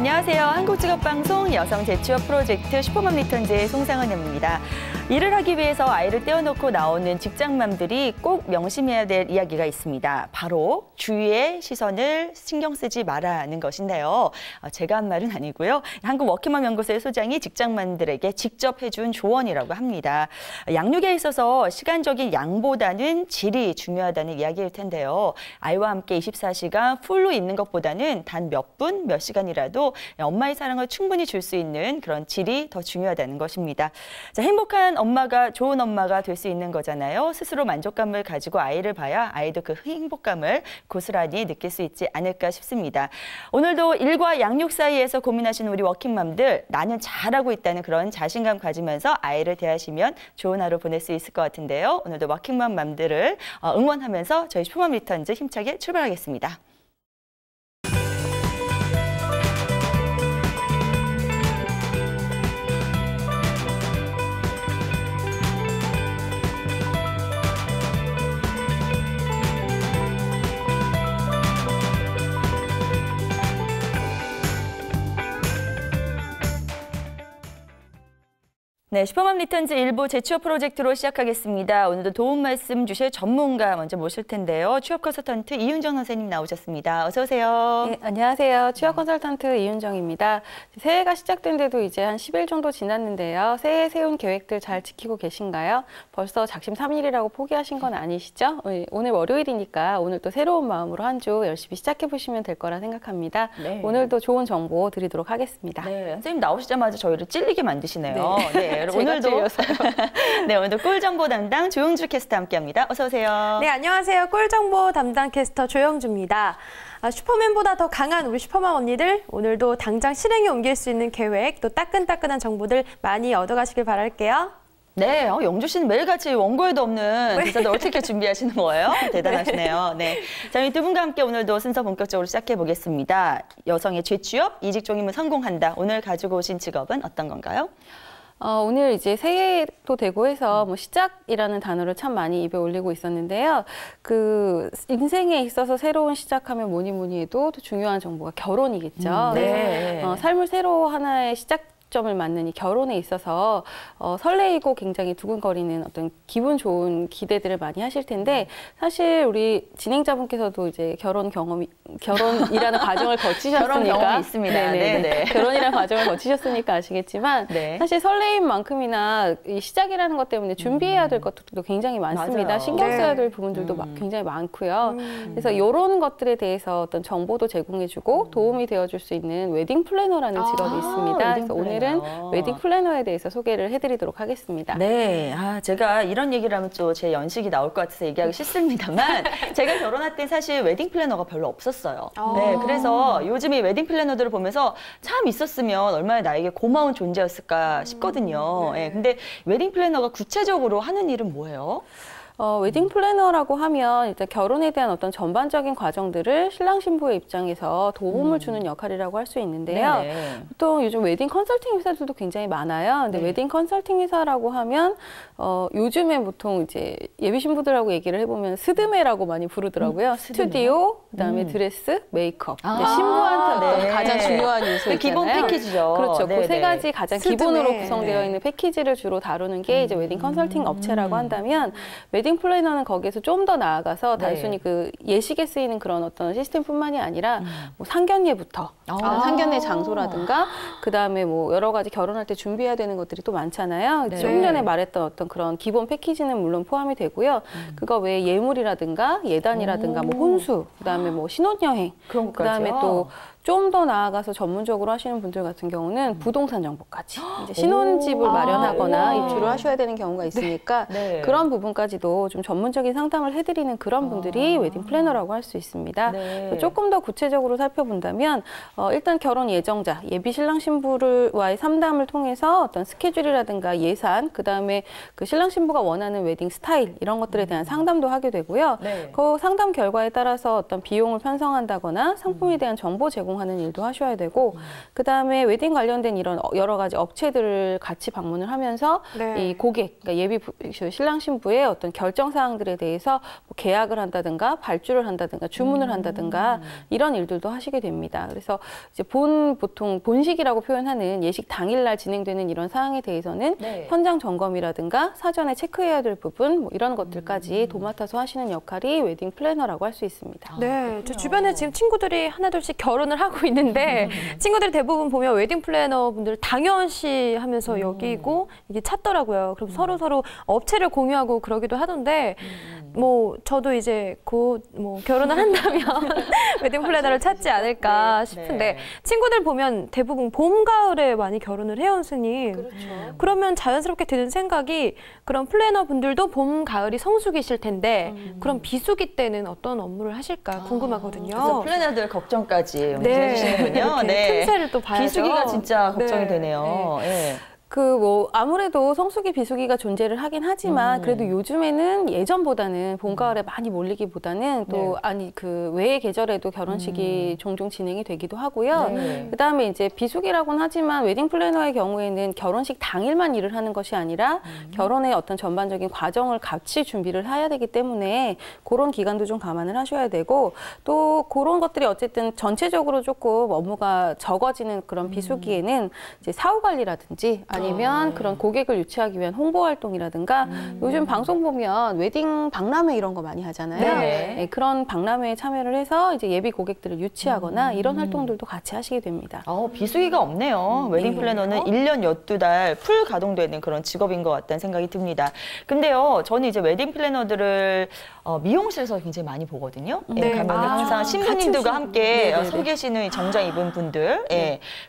안녕하세요. 한국직업방송 여성재취업 프로젝트 슈퍼맘 리턴즈의 송상은입니다. 일을 하기 위해서 아이를 떼어놓고 나오는 직장맘들이 꼭 명심해야 될 이야기가 있습니다. 바로 주위의 시선을 신경 쓰지 말라는 것인데요. 제가 한 말은 아니고요. 한국워킹맘 연구소의 소장이 직장맘들에게 직접 해준 조언이라고 합니다. 양육에 있어서 시간적인 양보다는 질이 중요하다는 이야기일 텐데요. 아이와 함께 24시간 풀로 있는 것보다는 단 몇 분, 몇 시간이라도 엄마의 사랑을 충분히 줄 수 있는 그런 질이 더 중요하다는 것입니다. 자, 행복한 엄마가 좋은 엄마가 될 수 있는 거잖아요. 스스로 만족감을 가지고 아이를 봐야 아이도 그 행복감을 고스란히 느낄 수 있지 않을까 싶습니다. 오늘도 일과 양육 사이에서 고민하시는 우리 워킹맘들, 나는 잘하고 있다는 그런 자신감 가지면서 아이를 대하시면 좋은 하루 보낼 수 있을 것 같은데요. 오늘도 워킹맘 맘들을 응원하면서 저희 슈퍼맘 리턴즈 힘차게 출발하겠습니다. 네, 슈퍼맘 리턴즈 1부 재취업 프로젝트로 시작하겠습니다. 오늘도 도움 말씀 주실 전문가 먼저 모실 텐데요. 취업 컨설턴트 이윤정 선생님 나오셨습니다. 어서 오세요. 네, 안녕하세요. 취업 컨설턴트 이윤정입니다. 새해가 시작된 데도 이제 한 10일 정도 지났는데요. 새해 세운 계획들 잘 지키고 계신가요? 벌써 작심 3일이라고 포기하신 건 아니시죠? 오늘 월요일이니까 오늘 또 새로운 마음으로 한 주 열심히 시작해 보시면 될 거라 생각합니다. 네. 오늘도 좋은 정보 드리도록 하겠습니다. 네, 선생님 나오시자마자 저희를 찔리게 만드시네요. 네. 오늘도 네, 오늘도 꿀정보 담당 조영주 캐스터 함께합니다. 어서 오세요. 네, 안녕하세요. 꿀정보 담당 캐스터 조영주입니다. 슈퍼맨보다 더 강한 우리 슈퍼맘 언니들, 오늘도 당장 실행에 옮길 수 있는 계획, 또 따끈따끈한 정보들 많이 얻어가시길 바랄게요. 네, 영주 씨는 매일같이 원고에도 없는 기사들 어떻게 준비하시는 거예요? 대단하시네요. 네, 자, 이 두 분과 함께 오늘도 순서 본격적으로 시작해 보겠습니다. 여성의 재취업, 이직 종임은 성공한다. 오늘 가지고 오신 직업은 어떤 건가요? 오늘 이제 새해도 되고 해서 뭐 시작이라는 단어를 참 많이 입에 올리고 있었는데요. 그 인생에 있어서 새로운 시작하면 뭐니 해도 또 중요한 정보가 결혼이겠죠. 네. 그래서 삶을 새로 하나의 시작점을 맞는 이 결혼에 있어서 설레이고 굉장히 두근거리는 어떤 기분 좋은 기대들을 많이 하실 텐데, 사실 우리 진행자분께서도 이제 결혼이라는 과정을 거치셨으니까 결혼 경험이 있습니다. 네네. 결혼이라는 과정을 거치셨으니까 아시겠지만 네. 사실 설레임만큼이나 이 시작이라는 것 때문에 준비해야 될 것들도 굉장히 많습니다. 맞아요. 신경 써야 될 부분들도 굉장히 많고요. 그래서 이런 것들에 대해서 어떤 정보도 제공해주고 도움이 되어줄 수 있는 웨딩 플래너라는 직업이 있습니다. 그래서 오늘은 웨딩 플래너에 대해서 소개를 해드리도록 하겠습니다. 네, 제가 이런 얘기를 하면 또 제 연식이 나올 것 같아서 얘기하기 싫습니다만 제가 결혼할 때 사실 웨딩 플래너가 별로 없었어요. 네, 그래서 요즘 이 웨딩 플래너들을 보면서 참 있었으면 얼마나 나에게 고마운 존재였을까 싶거든요. 네. 근데 웨딩 플래너가 구체적으로 하는 일은 뭐예요? 웨딩 플래너라고 하면 일단 결혼에 대한 어떤 전반적인 과정들을 신랑 신부의 입장에서 도움을 주는 역할이라고 할 수 있는데요. 네네. 보통 요즘 웨딩 컨설팅 회사들도 굉장히 많아요. 근데 네. 웨딩 컨설팅 회사라고 하면 요즘에 보통 이제 예비 신부들하고 얘기를 해보면 스드메라고 많이 부르더라고요. 스튜디오, 그다음에 드레스, 메이크업. 신부한테 어떤 네. 가장 중요한 요소 있잖아요. 기본 패키지죠. 그렇죠. 네네. 그 세 가지 가장 스드메. 기본으로 구성되어 있는 패키지를 주로 다루는 게 이제 웨딩 컨설팅 업체라고 한다면, 웨딩 플래너는 거기에서 좀 더 나아가서 단순히 그 예식에 쓰이는 그런 어떤 시스템뿐만이 아니라 뭐 상견례부터 상견례 장소라든가 그다음에 뭐 여러 가지 결혼할 때 준비해야 되는 것들이 또 많잖아요. 네. 좀 전에 말했던 어떤 그런 기본 패키지는 물론 포함이 되고요. 그거 외에 예물이라든가 예단이라든가 뭐 혼수, 그다음에 뭐 신혼여행, 그런 그다음에 또 좀 더 나아가서 전문적으로 하시는 분들 같은 경우는 부동산 정보까지 이제 신혼집을 마련하거나 입주를 하셔야 되는 경우가 있으니까 네. 그런 부분까지도 좀 전문적인 상담을 해드리는 그런 분들이 웨딩 플래너라고 할 수 있습니다. 네. 조금 더 구체적으로 살펴본다면 일단 결혼 예정자, 예비 신랑 신부와의 상담을 통해서 어떤 스케줄이라든가 예산, 그다음에 그 신랑 신부가 원하는 웨딩 스타일 이런 것들에 대한 상담도 하게 되고요. 네. 그 상담 결과에 따라서 어떤 비용을 편성한다거나 상품에 대한 정보 제공 제공하는 일도 하셔야 되고 그다음에 웨딩 관련된 이런 여러 가지 업체들을 같이 방문을 하면서 네. 이 고객, 그러니까 예비 신랑 신부의 어떤 결정 사항들에 대해서 뭐 계약을 한다든가 발주를 한다든가 주문을 한다든가 이런 일들도 하시게 됩니다. 그래서 이제 보통 본식이라고 표현하는 예식 당일날 진행되는 이런 사항에 대해서는 네. 현장 점검이라든가 사전에 체크해야 될 부분 뭐 이런 것들까지 도맡아서 하시는 역할이 웨딩 플래너라고 할 수 있습니다. 네, 저 주변에 지금 친구들이 하나둘씩 결혼을 하고 있는데 친구들이 대부분 보면 웨딩 플래너 분들 당연시 하면서 여기고 이게 찾더라고요. 그럼 서로 업체를 공유하고 그러기도 하던데 뭐 저도 이제 곧 뭐 결혼을 한다면 웨딩 플래너를 찾지 않을까 싶은데 네. 친구들 보면 대부분 봄, 가을에 많이 결혼을 해요, 선생님. 그렇죠. 그러면 자연스럽게 드는 생각이 그런 플래너 분들도 봄, 가을이 성수기실 텐데 그럼 비수기 때는 어떤 업무를 하실까 궁금하거든요. 그래서 플래너들 걱정까지 네. 해주시는군요. 이렇게 틈새를 또 봐야죠. 비수기가 진짜 걱정이 네. 되네요. 예. 뭐 아무래도 성수기 비수기가 존재를 하긴 하지만 그래도 요즘에는 예전보다는 봄 가을에 많이 몰리기보다는 또 네. 아니 그 외의 계절에도 결혼식이 종종 진행이 되기도 하고요. 네. 그다음에 이제 비수기라고는 하지만 웨딩 플래너의 경우에는 결혼식 당일만 일을 하는 것이 아니라 결혼의 어떤 전반적인 과정을 같이 준비를 해야 되기 때문에 그런 기간도 좀 감안을 하셔야 되고 또 그런 것들이 어쨌든 전체적으로 조금 업무가 적어지는 그런 비수기에는 이제 사후 관리라든지 아니면 그런 고객을 유치하기 위한 홍보 활동이라든가 요즘 방송 보면 웨딩 박람회 이런 거 많이 하잖아요. 네네. 네, 그런 박람회에 참여를 해서 이제 예비 고객들을 유치하거나 이런 활동들도 같이 하시게 됩니다. 비수기가 없네요. 웨딩 플래너는 1년 12달 풀 가동되는 그런 직업인 것 같다는 생각이 듭니다. 근데요, 저는 이제 웨딩 플래너들을 미용실에서 굉장히 많이 보거든요. 네. 가면 아, 항상 신부님들과 같이 함께 네네네. 서 계시는 정장 입은 분들,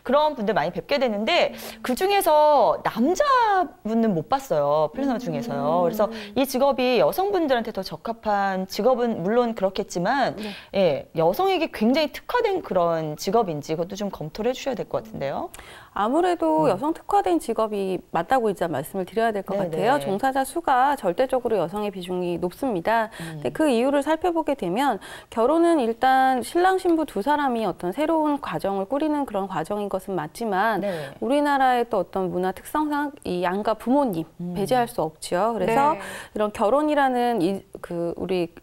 그런 분들 많이 뵙게 되는데 그 중에서 남자분은 못 봤어요. 플래너 중에서요. 그래서 이 직업이 여성분들한테 더 적합한 직업은 물론 그렇겠지만 여성에게 굉장히 특화된 그런 직업인지 그것도 좀 검토를 해주셔야 될 것 같은데요. 아무래도 여성 특화된 직업이 맞다고 이제 말씀을 드려야 될 것 네네. 같아요. 종사자 수가 절대적으로 여성의 비중이 높습니다. 근데 그 이유를 살펴보게 되면 결혼은 일단 신랑 신부 두 사람이 어떤 새로운 과정을 꾸리는 그런 과정인 것은 맞지만 네. 우리나라의 또 어떤 문화 특성상 이 양가 부모님 배제할 수 없죠. 그래서 네. 이런 결혼이라는 우리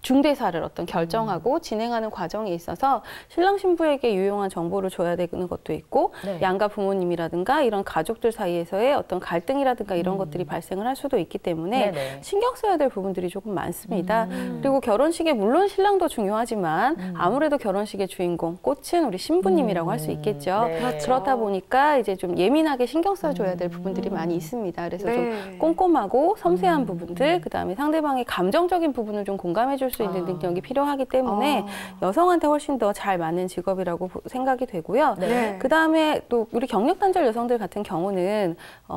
중대사를 어떤 결정하고 진행하는 과정에 있어서 신랑 신부에게 유용한 정보를 줘야 되는 것도 있고 네. 양가 부모님이라든가 이런 가족들 사이에서의 어떤 갈등이라든가 이런 것들이 발생을 할 수도 있기 때문에 네네. 신경 써야 될 부분들이 조금 많습니다. 그리고 결혼식에 물론 신랑도 중요하지만 아무래도 결혼식의 주인공 꽃은 우리 신부님이라고 할 수 있겠죠. 네. 그렇죠. 그렇다 보니까 이제 좀 예민하게 신경 써줘야 될 부분들이 많이 있습니다. 그래서 네. 좀 꼼꼼하고 섬세한 부분들, 그다음에 상대방의 감정적인 부분을 좀 공감해 줄 수 있는 능력이 필요하기 때문에 여성한테 훨씬 더 잘 맞는 직업이라고 생각이 되고요. 네. 그다음에 또 우리 경력 단절 여성들 같은 경우는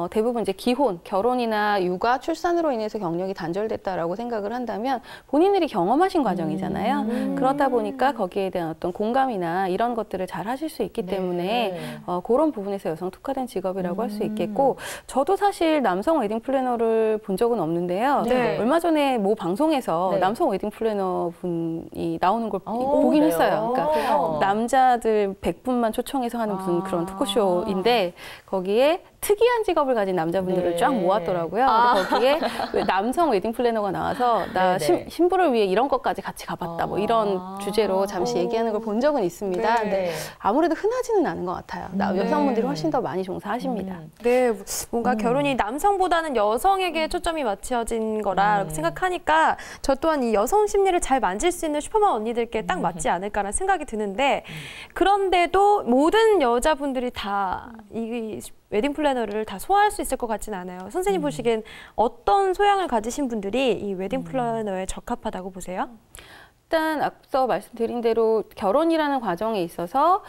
대부분 이제 기혼, 결혼이나 육아, 출산으로 인해서 경력이 단절됐다라고 생각을 한다면 본인들이 경험하신 과정이잖아요. 그렇다 보니까 거기에 대한 어떤 공감이나 이런 것들을 잘 하실 수 있기 때문에 그런 부분에서 여성 특화된 직업이라고 할 수 있겠고 저도 사실 남성 웨딩 플래너를 본 적은 없는데요. 네. 얼마 전에 모 방송에서 네. 남성 웨딩 플래너 분이 나오는 걸 보긴 그래요? 했어요. 그러니까 남자들 100분만 초청해서 하는 무슨 그런 토크쇼인데 거기에 특이한 직업을 가진 남자분들을 네. 쫙 모았더라고요. 근데 거기에 남성 웨딩 플래너가 나와서 나 네네. 신부를 위해 이런 것까지 같이 가봤다. 뭐 이런 주제로 잠시 얘기하는 걸 본 적은 있습니다. 네. 근데 아무래도 흔하지는 않은 것 같아요. 여성분들이 훨씬 더 많이 종사하십니다. 네, 뭔가 결혼이 남성보다는 여성에게 초점이 맞춰진 거라 생각하니까 저 또한 이 여성 심리를 잘 만질 수 있는 슈퍼맘 언니들께 딱 맞지 않을까라는 생각이 드는데 그런데도 모든 여자분들이 다 이 웨딩 플래너를 다 소화할 수 있을 것 같지는 않아요. 선생님 보시기엔 어떤 소양을 가지신 분들이 이 웨딩 플래너에 적합하다고 보세요? 일단 앞서 말씀드린 대로 결혼이라는 과정에 있어서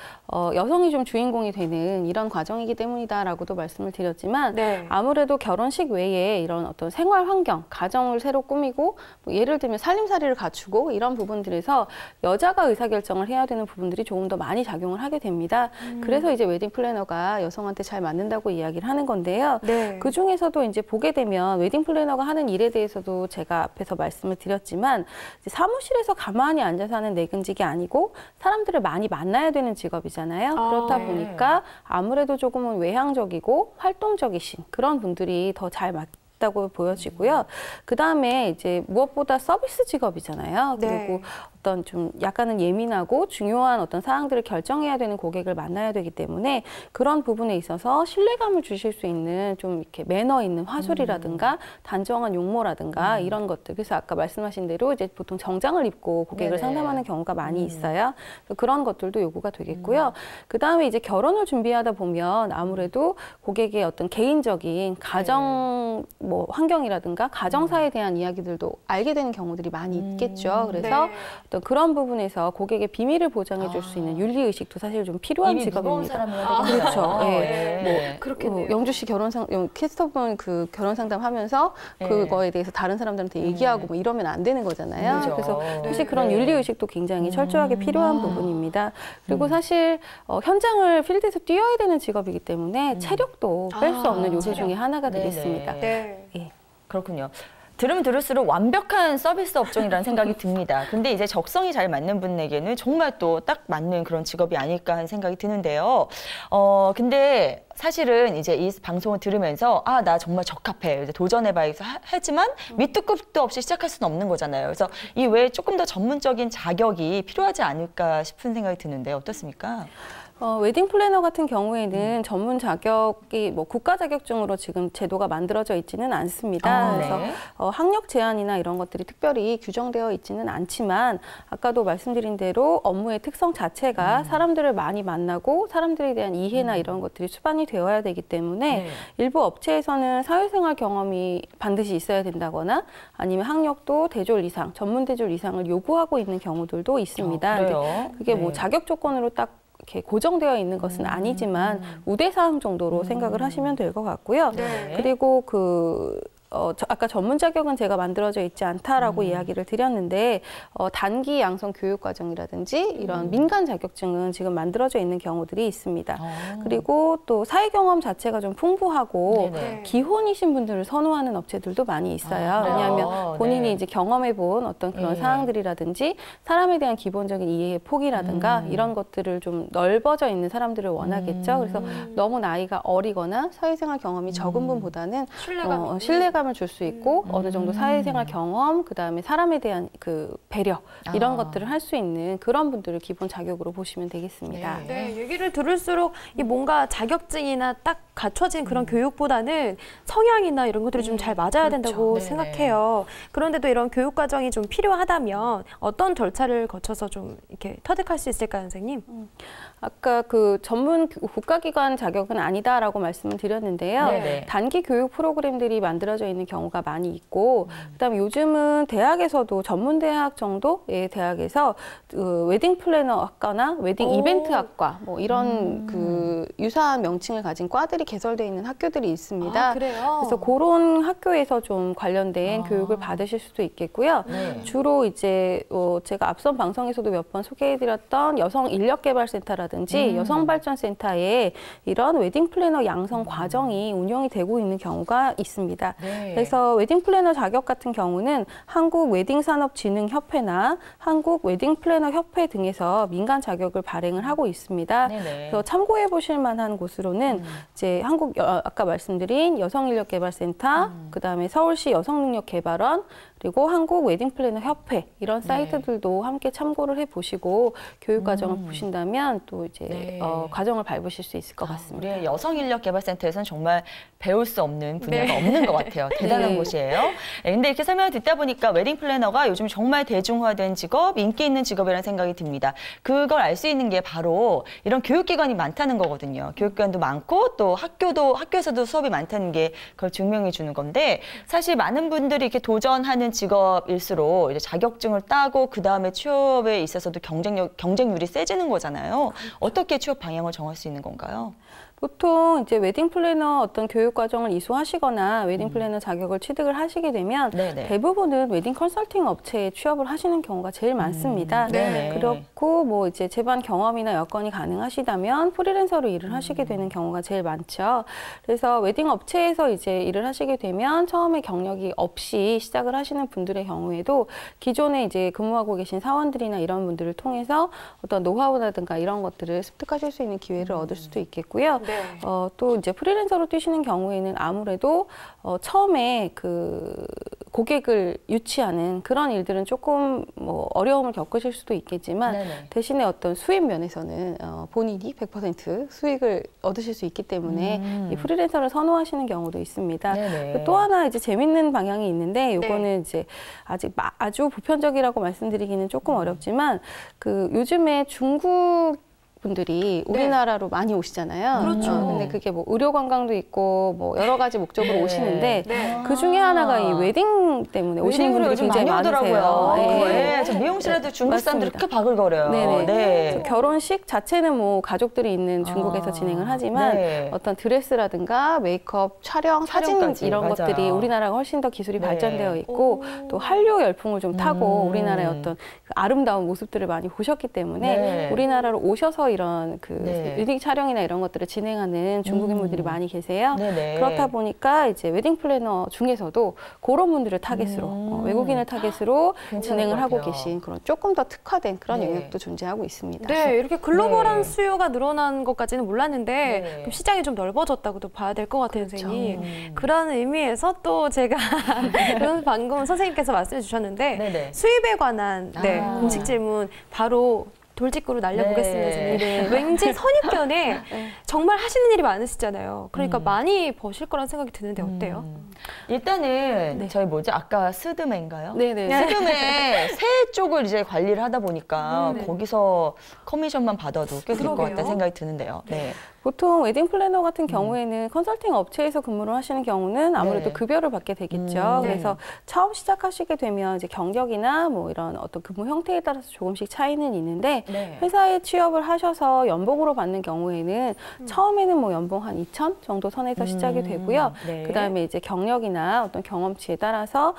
여성이 좀 주인공이 되는 이런 과정이기 때문이다라고도 말씀을 드렸지만 네. 아무래도 결혼식 외에 이런 어떤 생활 환경, 가정을 새로 꾸미고 뭐 예를 들면 살림살이를 갖추고 이런 부분들에서 여자가 의사결정을 해야 되는 부분들이 조금 더 많이 작용을 하게 됩니다. 그래서 이제 웨딩 플래너가 여성한테 잘 맞는다고 이야기를 하는 건데요. 네. 그 중에서도 이제 보게 되면 웨딩 플래너가 하는 일에 대해서도 제가 앞에서 말씀을 드렸지만 이제 사무실에서 가만히 앉아서 하는 내근직이 아니고 사람들을 많이 만나야 되는 직업이잖아요. 그렇다 보니까 아무래도 조금은 외향적이고 활동적이신 그런 분들이 더 잘 맞다고 보여지고요. 그 다음에 이제 무엇보다 서비스 직업이잖아요. 그리고 어떤 좀 약간은 예민하고 중요한 어떤 사항들을 결정해야 되는 고객을 만나야 되기 때문에 그런 부분에 있어서 신뢰감을 주실 수 있는 좀 이렇게 매너 있는 화술이라든가 단정한 용모라든가 이런 것들. 그래서 아까 말씀하신 대로 이제 보통 정장을 입고 고객을 상담하는 경우가 많이 있어요. 그런 것들도 요구가 되겠고요. 그 다음에 이제 결혼을 준비하다 보면 아무래도 고객의 어떤 개인적인 가정 뭐 환경이라든가 가정사에 대한 이야기들도 알게 되는 경우들이 많이 있겠죠. 그래서 어떤 그런 부분에서 고객의 비밀을 보장해 줄 수 있는 윤리 의식도 사실 좀 필요한 직업입니다. 그렇죠. 뭐 그렇겠네요. 영주 씨 캐스터분 그 결혼 상담하면서 그거에 대해서 다른 사람들한테 얘기하고 뭐 이러면 안 되는 거잖아요. 그래서 사실 그런 윤리 의식도 굉장히 철저하게 필요한 부분입니다. 그리고 사실 현장을 필드에서 뛰어야 되는 직업이기 때문에 체력도 뺄 수 없는 요소 중에 하나가 되겠습니다. 그렇군요. 들으면 들을수록 완벽한 서비스 업종이라는 생각이 듭니다. 근데 이제 적성이 잘 맞는 분에게는 정말 또 딱 맞는 그런 직업이 아닐까 하는 생각이 드는데요. 근데 사실은 이제 이 방송을 들으면서 아, 나 정말 적합해. 이제 도전해봐야겠어. 하지만 밑도 끝도 없이 시작할 수는 없는 거잖아요. 그래서 이 외에 조금 더 전문적인 자격이 필요하지 않을까 싶은 생각이 드는데 어떻습니까? 웨딩 플래너 같은 경우에는 전문 자격이 뭐 국가 자격증으로 지금 제도가 만들어져 있지는 않습니다. 그래서 학력 제한이나 이런 것들이 특별히 규정되어 있지는 않지만 아까도 말씀드린 대로 업무의 특성 자체가 사람들을 많이 만나고 사람들에 대한 이해나 이런 것들이 수반이 되어야 되기 때문에 일부 업체에서는 사회생활 경험이 반드시 있어야 된다거나 아니면 학력도 대졸 이상, 전문 대졸 이상을 요구하고 있는 경우들도 있습니다. 근데 그게 뭐 자격 조건으로 딱 이렇게 고정되어 있는 것은 아니지만 우대사항 정도로 생각을 하시면 될 것 같고요. 그리고 아까 전문 자격은 제가 만들어져 있지 않다라고 이야기를 드렸는데 단기 양성 교육 과정이라든지 이런 민간 자격증은 지금 만들어져 있는 경우들이 있습니다. 그리고 또 사회 경험 자체가 좀 풍부하고 기혼이신 분들을 선호하는 업체들도 많이 있어요. 왜냐하면 본인이 이제 경험해본 어떤 그런 사항들이라든지 사람에 대한 기본적인 이해의 폭이라든가 이런 것들을 좀 넓어져 있는 사람들을 원하겠죠. 그래서 너무 나이가 어리거나 사회생활 경험이 적은 분보다는 신뢰감을 줄 수 있고 어느 정도 사회생활 경험, 그다음에 사람에 대한 그 배려 이런 것들을 할 수 있는 그런 분들을 기본 자격으로 보시면 되겠습니다. 얘기를 들을수록 이 뭔가 자격증이나 딱 갖춰진 그런 교육보다는 성향이나 이런 것들이 좀 잘 맞아야 된다고 생각해요. 그런데도 이런 교육 과정이 좀 필요하다면 어떤 절차를 거쳐서 좀 이렇게 터득할 수 있을까요, 선생님? 아까 그 전문 국가기관 자격은 아니다라고 말씀을 드렸는데요. 단기 교육 프로그램들이 만들어져 있는 경우가 많이 있고, 그다음에 요즘은 대학에서도 전문 대학 정도의 대학에서 웨딩 플래너 학과나 웨딩 이벤트 학과 뭐 이런 그 유사한 명칭을 가진 과들이 개설되어 있는 학교들이 있습니다. 그래서 그런 학교에서 좀 관련된 교육을 받으실 수도 있겠고요. 주로 이제 제가 앞선 방송에서도 몇 번 소개해드렸던 여성인력개발센터라든지 여성발전센터에 이런 웨딩 플래너 양성 과정이 운영이 되고 있는 경우가 있습니다. 그래서 웨딩 플래너 자격 같은 경우는 한국 웨딩산업진흥협회나 한국 웨딩 플래너 협회 등에서 민간 자격을 발행을 하고 있습니다. 그래서 참고해 보실 만한 곳으로는 이제 아까 말씀드린 여성인력개발센터, 그다음에 서울시 여성능력개발원, 그리고 한국 웨딩 플래너 협회 이런 사이트들도 함께 참고를 해보시고 교육 과정을 보신다면 또 이제 과정을 밟으실 수 있을 것 같습니다. 우리 여성인력개발센터에서는 정말 배울 수 없는 분야가 없는 것 같아요. 대단한 곳이에요. 근데 이렇게 설명을 듣다 보니까 웨딩 플래너가 요즘 정말 대중화된 직업, 인기 있는 직업이라는 생각이 듭니다. 그걸 알 수 있는 게 바로 이런 교육기관이 많다는 거거든요. 교육기관도 많고 또 학교에서도 수업이 많다는 게 그걸 증명해 주는 건데 사실 많은 분들이 이렇게 도전하는 직업일수록 이제 자격증을 따고 그 다음에 취업에 있어서도 경쟁률이 세지는 거잖아요. 어떻게 취업 방향을 정할 수 있는 건가요? 보통 이제 웨딩 플래너 어떤 교육 과정을 이수하시거나 웨딩 플래너 자격을 취득을 하시게 되면 네네. 대부분은 웨딩 컨설팅 업체에 취업을 하시는 경우가 제일 많습니다. 네네. 그렇고 뭐 이제 제반 경험이나 여건이 가능하시다면 프리랜서로 일을 하시게 되는 경우가 제일 많죠. 그래서 웨딩 업체에서 이제 일을 하시게 되면 처음에 경력이 없이 시작을 하시는 분들의 경우에도 기존에 이제 근무하고 계신 사원들이나 이런 분들을 통해서 어떤 노하우라든가 이런 것들을 습득하실 수 있는 기회를 얻을 수도 있겠고요. 네. 또 이제 프리랜서로 뛰시는 경우에는 아무래도 처음에 그 고객을 유치하는 그런 일들은 조금 뭐 어려움을 겪으실 수도 있겠지만 네네. 대신에 어떤 수입 면에서는 본인이 100% 수익을 얻으실 수 있기 때문에 이 프리랜서를 선호하시는 경우도 있습니다. 네네. 또 하나 이제 재밌는 방향이 있는데 요거는 네. 이제 아직 아주 보편적이라고 말씀드리기는 조금 어렵지만 그 요즘에 중국 분들이 우리나라로 많이 오시잖아요. 그렇죠. 근데 그게 뭐 의료 관광도 있고 뭐 여러 가지 목적으로 네. 오시는데 네. 그 중에 하나가 이 웨딩 때문에 오시는 웨딩으로 분들이 요즘 굉장히 많이 오더라고요. 많으세요. 네. 저 미용실에도 중국 사람들 맞습니다. 이렇게 바글거려요. 네네. 네. 그래서 결혼식 자체는 뭐 가족들이 있는 중국에서 진행을 하지만 네. 어떤 드레스라든가 메이크업, 촬영, 사진 촬영까지, 이런 맞아요. 것들이 우리나라가 훨씬 더 기술이 네. 발전되어 있고 또 한류 열풍을 좀 타고 우리나라의 어떤 그 아름다운 모습들을 많이 보셨기 때문에 네. 우리나라로 오셔서 이런 그 네. 웨딩 촬영이나 이런 것들을 진행하는 중국인 분들이 많이 계세요. 네네. 그렇다 보니까 이제 웨딩 플래너 중에서도 그런 분들을 타겟으로 외국인을 타겟으로 괜찮을 진행을 것 하고 같아요. 계신 그런 조금 더 특화된 그런 네. 영역도 존재하고 있습니다. 네, 이렇게 글로벌한 네. 수요가 늘어난 것까지는 몰랐는데 네. 그럼 시장이 좀 넓어졌다고도 봐야 될 것 같아요, 선생님. 음. 그런 의미에서 또 제가 방금 선생님께서 말씀해 주셨는데 네네. 수입에 관한 네, 아. 공식 질문 바로 돌직구로 날려보겠습니다, 네. 선생님. 왠지 선입견에 정말 하시는 일이 많으시잖아요. 그러니까 많이 버실 거란 생각이 드는데 어때요? 일단은 저희 뭐지 아까 스드메인가요? 네네. 스드메 새 쪽을 이제 관리를 하다 보니까 거기서 커미션만 받아도 꽤 될 것 그러게요. 같다는 생각이 드는데요. 네. 보통 웨딩 플래너 같은 경우에는 컨설팅 업체에서 근무를 하시는 경우는 아무래도 네. 급여를 받게 되겠죠. 네. 그래서 처음 시작하시게 되면 이제 경력이나 뭐 이런 어떤 근무 형태에 따라서 조금씩 차이는 있는데 네. 회사에 취업을 하셔서 연봉으로 받는 경우에는 처음에는 뭐 연봉 한 2천 정도 선에서 시작이 되고요. 네. 그다음에 이제 경력이나 어떤 경험치에 따라서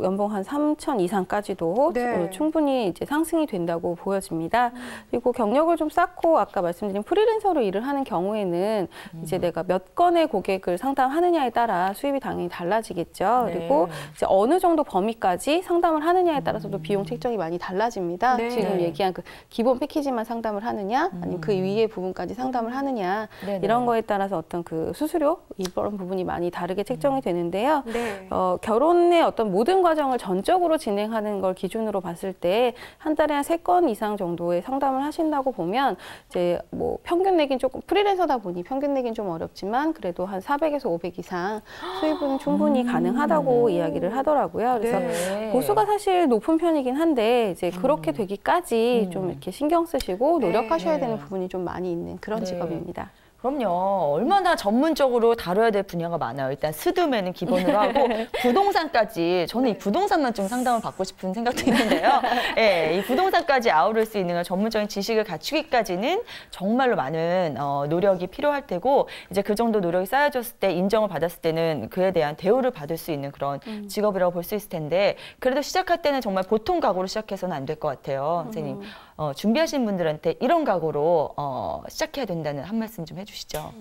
연봉 한 3천 이상까지도 네. 충분히 이제 상승이 된다고 보여집니다. 그리고 경력을 좀 쌓고 아까 말씀드린 프리랜서로 일을 하는 경우에는 이제 내가 몇 건의 고객을 상담하느냐에 따라 수입이 당연히 달라지겠죠. 네. 그리고 이제 어느 정도 범위까지 상담을 하느냐에 따라서도 비용 책정이 많이 달라집니다. 네. 지금 네. 얘기한 그 기본 패키지만 상담을 하느냐, 아니면 그 위에 부분까지 상담을 하느냐 네네. 이런 거에 따라서 어떤 그 수수료 이런 부분이 많이 다르게 책정이 되는데요. 네. 결혼의 어떤 모든 과정을 전적으로 진행하는 걸 기준으로 봤을 때 한 달에 한 3건 이상 정도의 상담을 하신다고 보면 이제 뭐 평균 내긴 조금 프리랜서다 보니 평균 내긴 좀 어렵지만 그래도 한 400에서 500 이상 수입은 충분히 가능하다고 이야기를 하더라고요. 그래서 네. 보수가 사실 높은 편이긴 한데 이제 그렇게 되기까지 좀 이렇게 신경 쓰시고 노력하셔야 네. 되는 부분이 좀 많이 있는 그런 네. 직업입니다. 그럼요. 얼마나 전문적으로 다뤄야 될 분야가 많아요. 일단 스드메는 기본으로 하고 부동산까지 저는 이 부동산만 좀 상담을 받고 싶은 생각도 있는데요. 예, 이 부동산까지 아우를 수 있는 전문적인 지식을 갖추기까지는 정말로 많은 노력이 필요할 테고 이제 그 정도 노력이 쌓여졌을 때 인정을 받았을 때는 그에 대한 대우를 받을 수 있는 그런 직업이라고 볼 수 있을 텐데 그래도 시작할 때는 정말 보통 각오로 시작해서는 안 될 것 같아요. 선생님. 준비하시는 분들한테 이런 각오로 시작해야 된다는 한 말씀 좀 해주시죠.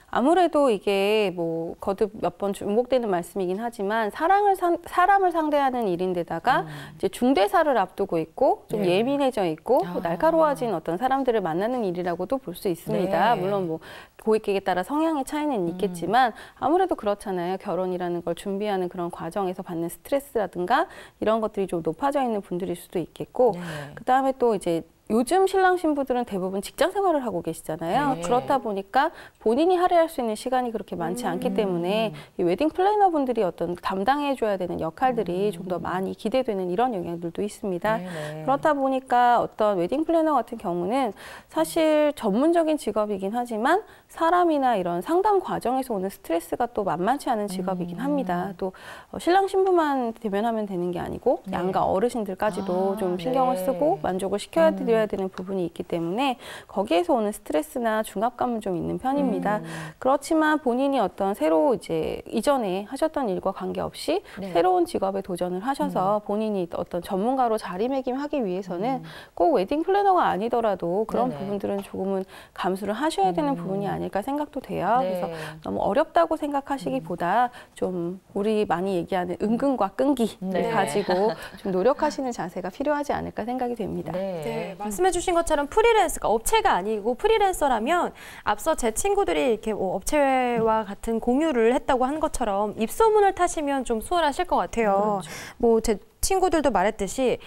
아무래도 이게 뭐 거듭 몇 번 중복되는 말씀이긴 하지만 사람을 상대하는 일인데다가 이제 중대사를 앞두고 있고 좀 네. 예민해져 있고 또 날카로워진 어떤 사람들을 만나는 일이라고도 볼 수 있습니다. 네. 물론 뭐 고객에게 따라 성향의 차이는 있겠지만 아무래도 그렇잖아요. 결혼이라는 걸 준비하는 그런 과정에서 받는 스트레스라든가 이런 것들이 좀 높아져 있는 분들일 수도 있겠고 네. 그다음에 또 이제 요즘 신랑 신부들은 대부분 직장 생활을 하고 계시잖아요. 네. 그렇다 보니까 본인이 할애할 수 있는 시간이 그렇게 많지 않기 때문에 이 웨딩 플래너 분들이 어떤 담당해줘야 되는 역할들이 좀 더 많이 기대되는 이런 영향들도 있습니다. 네. 그렇다 보니까 어떤 웨딩 플래너 같은 경우는 사실 전문적인 직업이긴 하지만 사람이나 이런 상담 과정에서 오는 스트레스가 또 만만치 않은 직업이긴 합니다. 또 신랑 신부만 대면하면 되는 게 아니고 양가 어르신들까지도 좀 신경을 네. 쓰고 만족을 시켜야 드려야 드려야 되는 부분이 있기 때문에 거기에서 오는 스트레스나 중압감은 좀 있는 편입니다. 그렇지만 본인이 어떤 새로 이제 이전에 하셨던 일과 관계없이 네. 새로운 직업에 도전을 하셔서 본인이 어떤 전문가로 자리매김하기 위해서는 꼭 웨딩 플래너가 아니더라도 그런 네네. 부분들은 조금은 감수를 하셔야 되는 부분이 아닐까 생각도 돼요. 네. 그래서 너무 어렵다고 생각하시기보다 좀 우리 많이 얘기하는 은근과 끈기를 네. 가지고 좀 노력하시는 자세가 필요하지 않을까 생각이 됩니다. 네, 말씀해주신 것처럼 프리랜서가 업체가 아니고 프리랜서라면 앞서 제 친구들이 이렇게 뭐 업체와 같은 공유를 했다고 한 것처럼 입소문을 타시면 좀 수월하실 것 같아요. 뭐 제 친구들도 말했듯이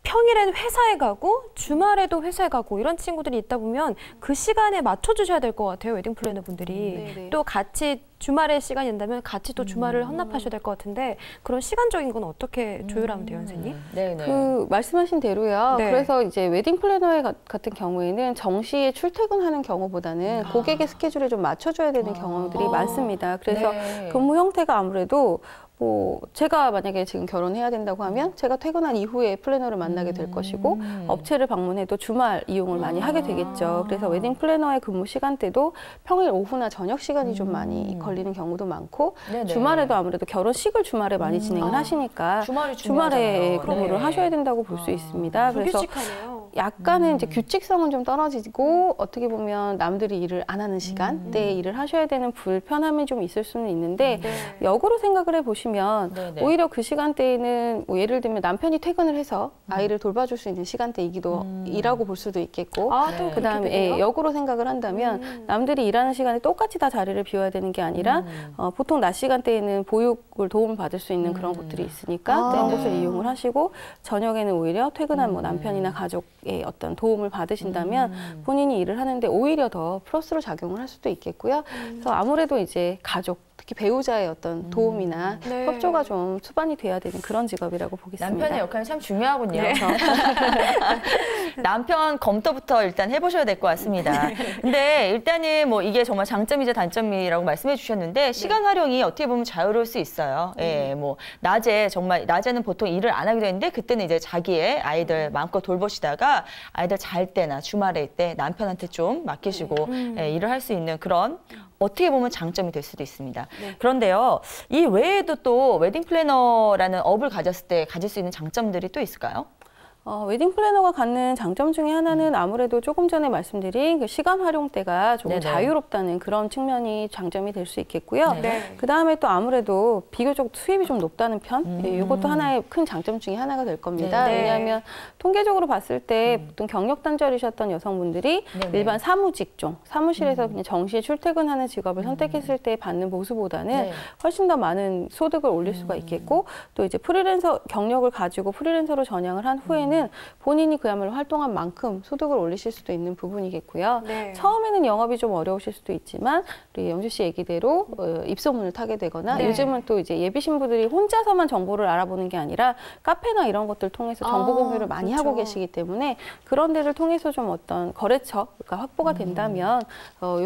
평일엔 회사에 가고 주말에도 회사에 가고 이런 친구들이 있다 보면 그 시간에 맞춰주셔야 될 것 같아요. 웨딩 플래너 분들이. 네네. 또 같이 주말에 시간이 된다면 같이 또 주말을 헌납하셔야 될 것 같은데 그런 시간적인 건 어떻게 조율하면 돼요, 선생님? 네네. 그 말씀하신 대로요. 네. 그래서 이제 웨딩 플래너의 같은 경우에는 정시에 출퇴근하는 경우보다는 고객의 스케줄에 좀 맞춰줘야 되는 경우들이 많습니다. 그래서 네. 근무 형태가 아무래도 뭐 제가 만약에 지금 결혼해야 된다고 하면 제가 퇴근한 이후에 플래너를 만나게 될 것이고 업체를 방문해도 주말 이용을 많이 하게 되겠죠. 그래서 웨딩 플래너의 근무 시간대도 평일 오후나 저녁 시간이 좀 많이 걸리는 경우도 많고 네네. 주말에도 아무래도 결혼식을 주말에 많이 진행을 하시니까 주말이 주말에 중요하잖아요. 근무를 네. 하셔야 된다고 볼 수 있습니다. 그래서 불규칙하네요. 약간은 이제 규칙성은 좀 떨어지고 어떻게 보면 남들이 일을 안 하는 시간대에 일을 하셔야 되는 불편함이 좀 있을 수는 있는데 역으로 생각을 해보시면 네네. 오히려 그 시간대에는 뭐 예를 들면 남편이 퇴근을 해서 아이를 돌봐줄 수 있는 시간대이기도 이라고 볼 수도 있겠고 아, 또 그다음에 그렇게 되네요? 역으로 생각을 한다면 남들이 일하는 시간에 똑같이 다 자리를 비워야 되는 게 아니라 보통 낮 시간대에는 보육을 도움을 받을 수 있는 그런 곳들이 있으니까 그런 곳을 이용을 하시고 저녁에는 오히려 퇴근한 뭐 남편이나 가족의 어떤 도움을 받으신다면 본인이 일을 하는데 오히려 더 플러스로 작용을 할 수도 있겠고요. 그래서 아무래도 이제 가족 특히 배우자의 어떤 도움이나 네. 협조가 좀 수반이 돼야 되는 그런 직업이라고 보겠습니다. 남편의 역할이 참 중요하군요. 네. 남편 검토부터 일단 해보셔야 될 것 같습니다. 근데 일단은 뭐 이게 정말 장점이자 단점이라고 말씀해 주셨는데 시간 활용이 어떻게 보면 자유로울 수 있어요. 예, 뭐 낮에 정말 낮에는 보통 일을 안 하기도 했는데 그때는 이제 자기의 아이들 마음껏 돌보시다가 아이들 잘 때나 주말에 때 남편한테 좀 맡기시고 예, 일을 할 수 있는 그런 어떻게 보면 장점이 될 수도 있습니다. 그런데요, 이 외에도 또 웨딩 플래너라는 업을 가졌을 때 가질 수 있는 장점들이 또 있을까요? 웨딩 플래너가 갖는 장점 중에 하나는 아무래도 조금 전에 말씀드린 그 시간 활용대가 조금 네네. 자유롭다는 그런 측면이 장점이 될 수 있겠고요. 네. 그 다음에 또 아무래도 비교적 수입이 좀 높다는 편, 이것도 하나의 큰 장점 중에 하나가 될 겁니다. 네. 왜냐하면 통계적으로 봤을 때 보통 경력 단절이셨던 여성분들이 네네. 일반 사무 직종, 사무실에서 그냥 정시에 출퇴근하는 직업을 선택했을 때 받는 보수보다는 네. 훨씬 더 많은 소득을 올릴 수가 있겠고 또 이제 프리랜서 경력을 가지고 프리랜서로 전향을 한 후에는 본인이 그야말로 활동한 만큼 소득을 올리실 수도 있는 부분이겠고요. 네. 처음에는 영업이 좀 어려우실 수도 있지만 우리 영주 씨 얘기대로 입소문을 타게 되거나 네. 요즘은 또 이제 예비 신부들이 혼자서만 정보를 알아보는 게 아니라 카페나 이런 것들 통해서 정보 공유를 많이 그렇죠. 하고 계시기 때문에 그런 데를 통해서 좀 어떤 거래처가 확보가 된다면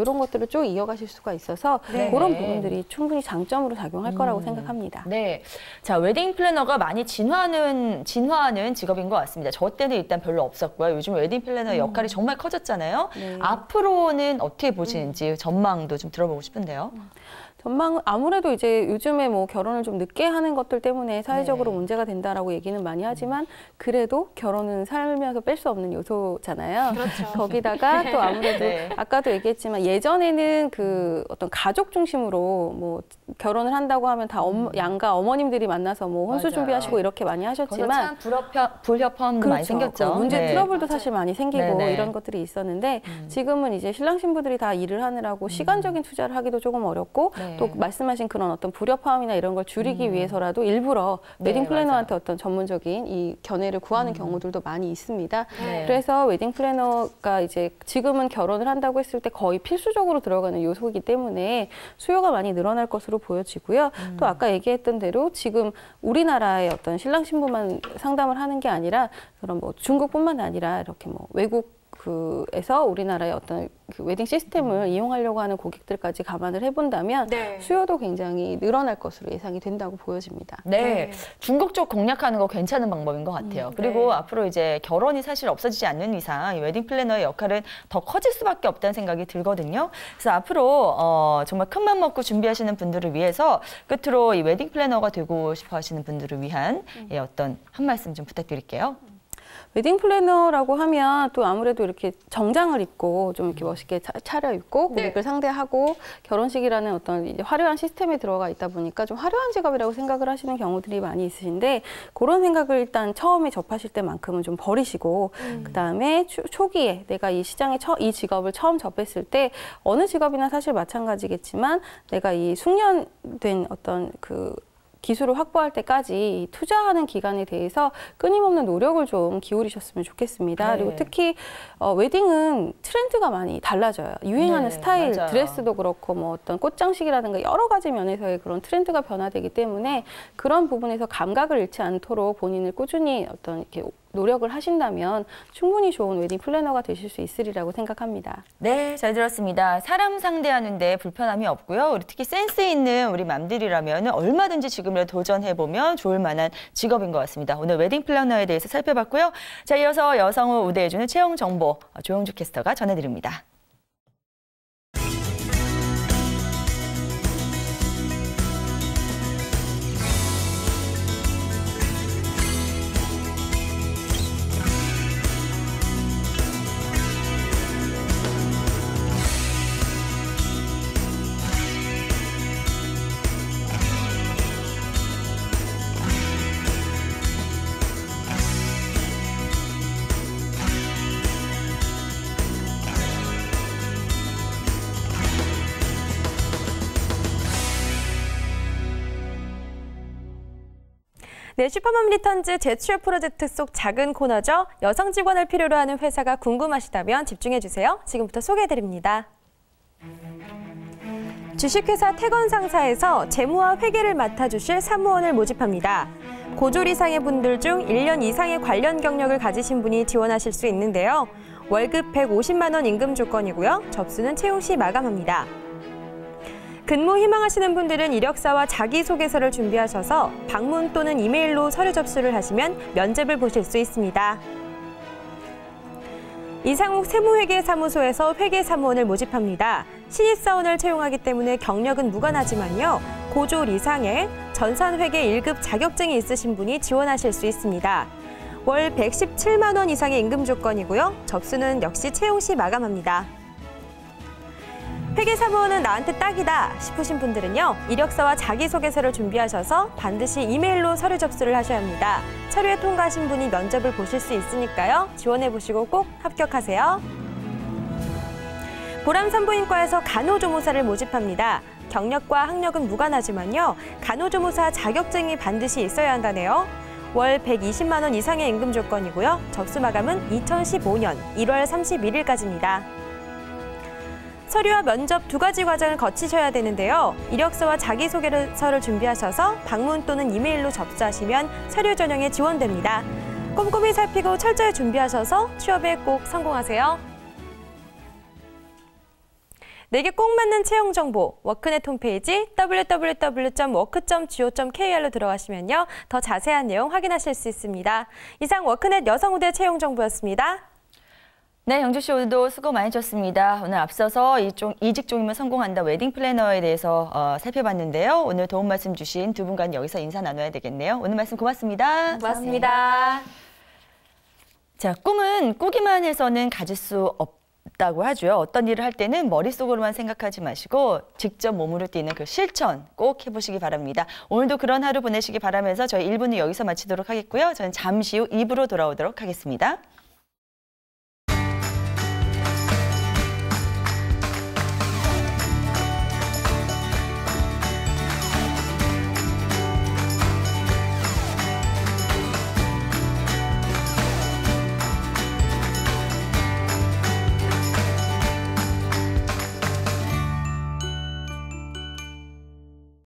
이런 것들을 쭉 이어가실 수가 있어서 네. 그런 부분들이 충분히 장점으로 작용할 거라고 생각합니다. 네. 자, 웨딩 플래너가 많이 진화하는 직업인 것 같습니다. 저 때는 일단 별로 없었고요. 요즘 웨딩 플래너 역할이 정말 커졌잖아요. 네. 앞으로는 어떻게 보시는지 전망도 좀 들어보고 싶은데요. 전망은 아무래도 이제 요즘에 뭐 결혼을 좀 늦게 하는 것들 때문에 사회적으로 네. 문제가 된다라고 얘기는 많이 하지만 그래도 결혼은 살면서 뺄 수 없는 요소잖아요. 그렇죠. 거기다가 또 아무래도 네. 아까도 얘기했지만 예전에는 그 어떤 가족 중심으로 뭐 결혼을 한다고 하면 다 양가 어머님들이 만나서 뭐 혼수 맞아요. 준비하시고 이렇게 많이 거기서 하셨지만 참 불협화음도 많이 생겼죠. 그 문제 네. 트러블도 사실 많이 생기고 네네. 이런 것들이 있었는데 지금은 이제 신랑 신부들이 다 일을 하느라고 시간적인 투자를 하기도 조금 어렵고 네. 또 말씀하신 그런 어떤 불협화음이나 이런 걸 줄이기 위해서라도 일부러 네, 웨딩 플래너한테 어떤 전문적인 이 견해를 구하는 경우들도 많이 있습니다. 네. 그래서 웨딩 플래너가 이제 지금은 결혼을 한다고 했을 때 거의 필수적으로 들어가는 요소이기 때문에 수요가 많이 늘어날 것으로 보여지고요. 또 아까 얘기했던 대로 지금 우리나라의 어떤 신랑 신부만 상담을 하는 게 아니라 그런 뭐 중국뿐만 아니라 이렇게 뭐 외국 그에서 우리나라의 어떤 그 웨딩 시스템을 이용하려고 하는 고객들까지 감안을 해본다면 네. 수요도 굉장히 늘어날 것으로 예상이 된다고 보여집니다. 네, 중국 쪽 공략하는 거 괜찮은 방법인 것 같아요. 그리고 네. 앞으로 이제 결혼이 사실 없어지지 않는 이상 이 웨딩 플래너의 역할은 더 커질 수밖에 없다는 생각이 들거든요. 그래서 앞으로 정말 큰 맘 먹고 준비하시는 분들을 위해서 끝으로 이 웨딩 플래너가 되고 싶어 하시는 분들을 위한 어떤 한 말씀 좀 부탁드릴게요. 웨딩 플래너라고 하면 또 아무래도 이렇게 정장을 입고 좀 이렇게 멋있게 차려입고 고객을 상대하고 결혼식이라는 어떤 이제 화려한 시스템에 들어가 있다 보니까 좀 화려한 직업이라고 생각을 하시는 경우들이 많이 있으신데 그런 생각을 일단 처음에 접하실 때만큼은 좀 버리시고 그다음에 초기에 내가 이 시장에 이 직업을 처음 접했을 때 어느 직업이나 사실 마찬가지겠지만 내가 이 숙련된 어떤 그 기술을 확보할 때까지 투자하는 기간에 대해서 끊임없는 노력을 좀 기울이셨으면 좋겠습니다. 네. 그리고 특히 웨딩은 트렌드가 많이 달라져요. 유행하는 스타일, 맞아요. 드레스도 그렇고 뭐 어떤 꽃장식이라든가 여러 가지 면에서의 그런 트렌드가 변화되기 때문에 그런 부분에서 감각을 잃지 않도록 본인을 꾸준히 어떤 이렇게 노력을 하신다면 충분히 좋은 웨딩 플래너가 되실 수 있으리라고 생각합니다. 네, 잘 들었습니다. 사람 상대하는데 불편함이 없고요. 특히 센스 있는 우리 맘들이라면 얼마든지 지금이라도 도전해보면 좋을 만한 직업인 것 같습니다. 오늘 웨딩 플래너에 대해서 살펴봤고요. 자, 이어서 여성을 우대해주는 채용 정보 조영주 캐스터가 전해드립니다. 네, 슈퍼맘 리턴즈 제출 프로젝트 속 작은 코너죠. 여성 직원을 필요로 하는 회사가 궁금하시다면 집중해주세요. 지금부터 소개해드립니다. 주식회사 태건 상사에서 재무와 회계를 맡아주실 사무원을 모집합니다. 고졸 이상의 분들 중 1년 이상의 관련 경력을 가지신 분이 지원하실 수 있는데요. 월급 150만 원 임금 조건이고요. 접수는 채용 시 마감합니다. 근무 희망하시는 분들은 이력서와 자기소개서를 준비하셔서 방문 또는 이메일로 서류 접수를 하시면 면접을 보실 수 있습니다. 이상욱 세무회계사무소에서 회계사무원을 모집합니다. 신입사원을 채용하기 때문에 경력은 무관하지만요. 고졸 이상의 전산회계 1급 자격증이 있으신 분이 지원하실 수 있습니다. 월 117만 원 이상의 임금 조건이고요. 접수는 역시 채용 시 마감합니다. 회계사무원은 나한테 딱이다 싶으신 분들은요. 이력서와 자기소개서를 준비하셔서 반드시 이메일로 서류 접수를 하셔야 합니다. 서류에 통과하신 분이 면접을 보실 수 있으니까요. 지원해보시고 꼭 합격하세요. 보람산부인과에서 간호조무사를 모집합니다. 경력과 학력은 무관하지만요. 간호조무사 자격증이 반드시 있어야 한다네요. 월 120만 원 이상의 임금 조건이고요. 접수 마감은 2015년 1월 31일까지입니다. 서류와 면접 두 가지 과정을 거치셔야 되는데요. 이력서와 자기소개서를 준비하셔서 방문 또는 이메일로 접수하시면 서류 전형에 지원됩니다. 꼼꼼히 살피고 철저히 준비하셔서 취업에 꼭 성공하세요. 내게 꼭 맞는 채용 정보, 워크넷 홈페이지 www.work.go.kr로 들어가시면요. 더 자세한 내용 확인하실 수 있습니다. 이상 워크넷 여성우대 채용 정보였습니다. 네, 영주 씨 오늘도 수고 많으셨습니다. 오늘 앞서서 이 직종이면 성공한다 웨딩 플래너에 대해서 살펴봤는데요. 오늘 도움 말씀 주신 두 분과는 여기서 인사 나눠야 되겠네요. 오늘 말씀 고맙습니다. 고맙습니다. 자, 꿈은 꾸기만 해서는 가질 수 없다고 하죠. 어떤 일을 할 때는 머릿속으로만 생각하지 마시고 직접 몸으로 뛰는 그 실천 꼭 해보시기 바랍니다. 오늘도 그런 하루 보내시기 바라면서 저희 1부는 여기서 마치도록 하겠고요. 저는 잠시 후 2부로 돌아오도록 하겠습니다.